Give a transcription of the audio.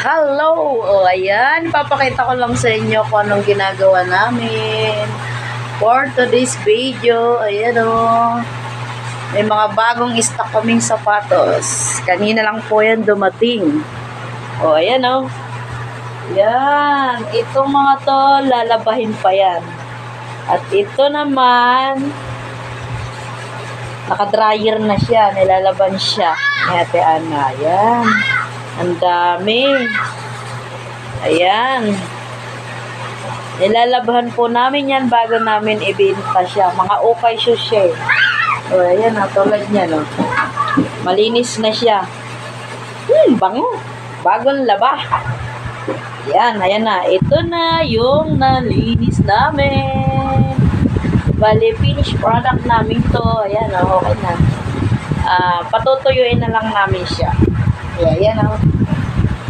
Hello! O, ayan. Papakita ko lang sa inyo kung anong ginagawa namin. For today's video, ayan o. May mga bagong stock kaming sapatos. Kanina lang po yan dumating. O, ayan o. Yan. Itong mga to, lalabahin pa yan. At ito naman, naka-dryer na siya. Nilalaban siya. Ate Ana. Yan. Ang dami. Ayan. Nilalabhan po namin yan bago namin ibenta siya. Mga okay shoes siya. O, ayan na. Tulad niya, no. Malinis na siya. Bango. Bagong laba. Ayan. Ayan na. Ito na yung nalinis namin. Bali, finished product namin to. Ayan, o. Okay na. Patutuyuin na lang namin siya. Ayan, o.